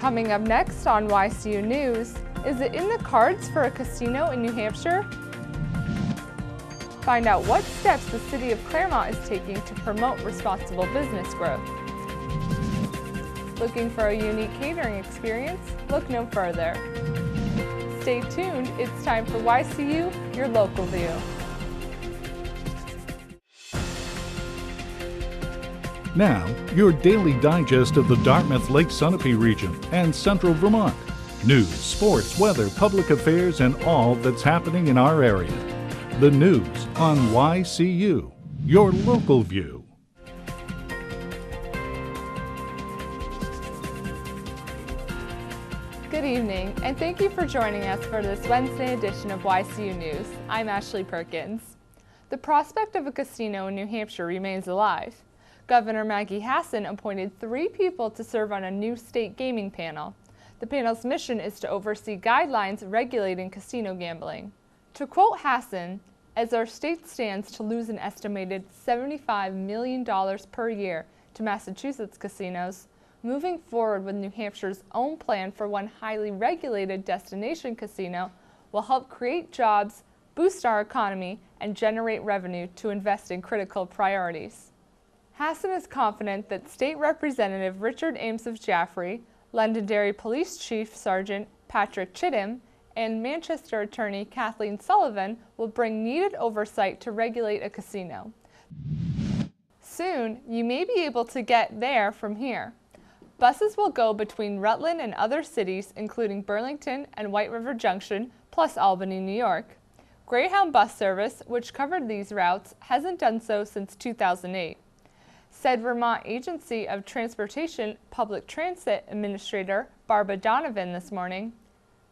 Coming up next on YCU News, is it in the cards for a casino in New Hampshire? Find out what steps the City of Claremont is taking to promote responsible business growth. Looking for a unique catering experience? Look no further. Stay tuned, it's time for YCU, your local view. Now, your daily digest of the Dartmouth Lake Sunapee region and central Vermont. News, sports, weather, public affairs, and all that's happening in our area. The news on YCU, your local view. Good evening, and thank you for joining us for this Wednesday edition of YCU News. I'm Ashley Perkins. The prospect of a casino in New Hampshire remains alive. Governor Maggie Hassan appointed 3 people to serve on a new state gaming panel. The panel's mission is to oversee guidelines regulating casino gambling. To quote Hassan, "As our state stands to lose an estimated $75 million per year to Massachusetts casinos, moving forward with New Hampshire's own plan for one highly regulated destination casino will help create jobs, boost our economy, and generate revenue to invest in critical priorities." Hassan is confident that State Representative Richard Ames of Jaffrey, Londonderry Police Chief Sergeant Patrick Chittim, and Manchester Attorney Kathleen Sullivan will bring needed oversight to regulate a casino. Soon, you may be able to get there from here. Buses will go between Rutland and other cities, including Burlington and White River Junction, plus Albany, New York. Greyhound bus service, which covered these routes, hasn't done so since 2008. Said Vermont Agency of Transportation Public Transit Administrator Barbara Donovan this morning,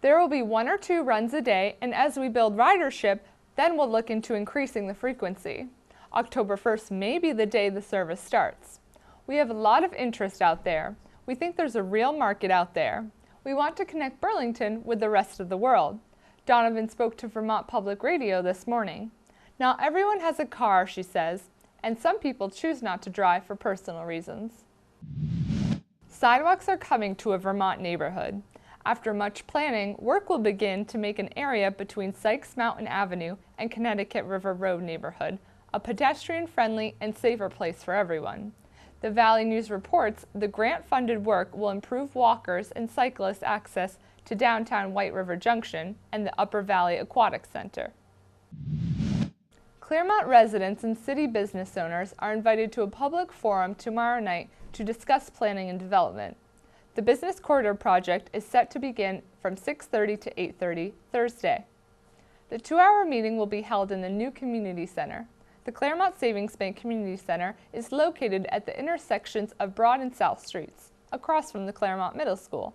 "There will be 1 or 2 runs a day, and as we build ridership, then we'll look into increasing the frequency. October 1st may be the day the service starts. We have a lot of interest out there. We think there's a real market out there. We want to connect Burlington with the rest of the world." Donovan spoke to Vermont Public Radio this morning. "Not everyone has a car," she says, "and some people choose not to drive for personal reasons." Sidewalks are coming to a Vermont neighborhood. After much planning, work will begin to make an area between Sykes Mountain Avenue and Connecticut River Road neighborhood a pedestrian-friendly and safer place for everyone. The Valley News reports the grant-funded work will improve walkers and cyclists' access to downtown White River Junction and the Upper Valley Aquatic Center. Claremont residents and city business owners are invited to a public forum tomorrow night to discuss planning and development. The Business Corridor project is set to begin from 6:30 to 8:30 Thursday. The 2-hour meeting will be held in the new community center. The Claremont Savings Bank Community Center is located at the intersections of Broad and South Streets, across from the Claremont Middle School.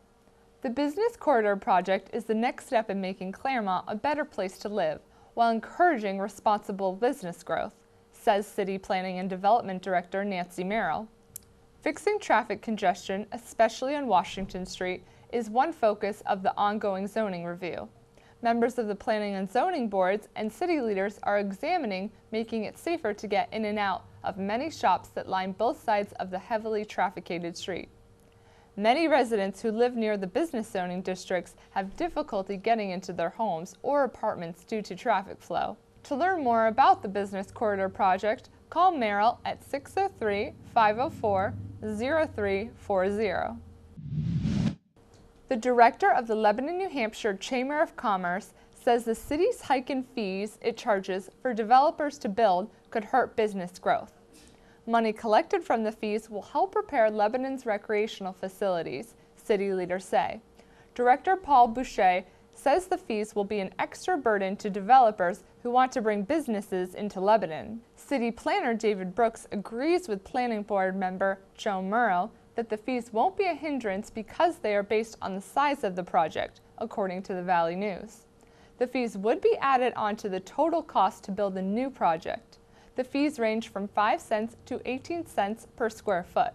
The Business Corridor project is the next step in making Claremont a better place to live, while encouraging responsible business growth, says City Planning and Development Director Nancy Merrill. Fixing traffic congestion, especially on Washington Street, is one focus of the ongoing zoning review. Members of the Planning and Zoning Boards and city leaders are examining making it safer to get in and out of many shops that line both sides of the heavily trafficated street. Many residents who live near the business zoning districts have difficulty getting into their homes or apartments due to traffic flow. To learn more about the Business Corridor project, call Merrill at 603-504-0340. The director of the Lebanon, New Hampshire Chamber of Commerce says the city's hike in fees it charges for developers to build could hurt business growth. Money collected from the fees will help repair Lebanon's recreational facilities, city leaders say. Director Paul Boucher says the fees will be an extra burden to developers who want to bring businesses into Lebanon. City planner David Brooks agrees with Planning Board member Joe Murrow that the fees won't be a hindrance because they are based on the size of the project, according to the Valley News. The fees would be added onto the total cost to build a new project. The fees range from 5 cents to 18 cents per square foot.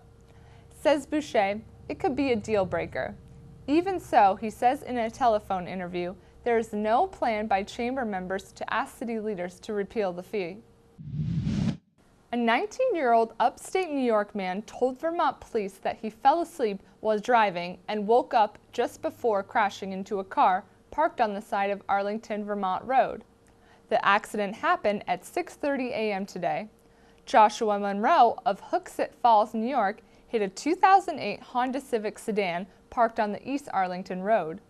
Says Boucher, it could be a deal breaker. Even so, he says in a telephone interview, there is no plan by chamber members to ask city leaders to repeal the fee. A 19-year-old upstate New York man told Vermont police that he fell asleep while driving and woke up just before crashing into a car parked on the side of Arlington, Vermont Road. The accident happened at 6:30 a.m. today. Joshua Monroe of Hooksett Falls, New York, hit a 2008 Honda Civic sedan parked on the East Arlington Road.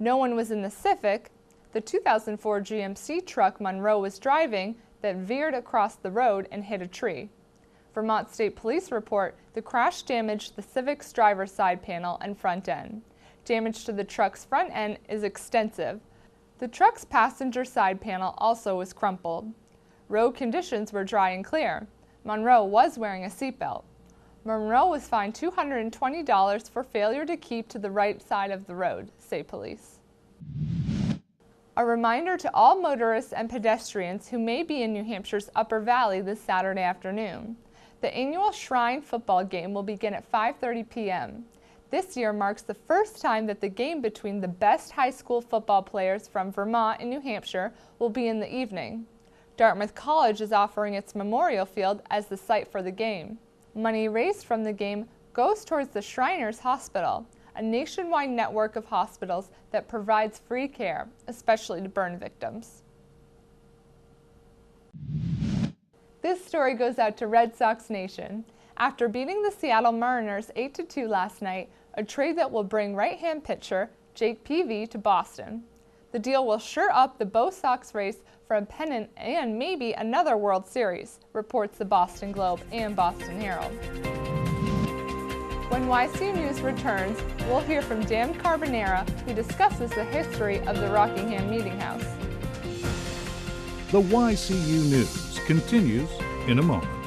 No one was in the Civic. The 2004 GMC truck Monroe was driving that veered across the road and hit a tree. Vermont State Police report the crash damaged the Civic's driver's side panel and front end. Damage to the truck's front end is extensive. The truck's passenger side panel also was crumpled. Road conditions were dry and clear. Monroe was wearing a seatbelt. Monroe was fined $220 for failure to keep to the right side of the road, say police. A reminder to all motorists and pedestrians who may be in New Hampshire's Upper Valley this Saturday afternoon. The annual Shrine football game will begin at 5:30 p.m. This year marks the first time that the game between the best high school football players from Vermont and New Hampshire will be in the evening. Dartmouth College is offering its memorial field as the site for the game. Money raised from the game goes towards the Shriners Hospital, a nationwide network of hospitals that provides free care, especially to burn victims. This story goes out to Red Sox Nation. After beating the Seattle Mariners 8-2 last night, a trade that will bring right-hand pitcher Jake Peavy to Boston. The deal will shore up the Bo Sox race for a pennant and maybe another World Series, reports the Boston Globe and Boston Herald. When YCU News returns, we'll hear from Dan Carbonera, who discusses the history of the Rockingham Meeting House. The YCU News continues in a moment.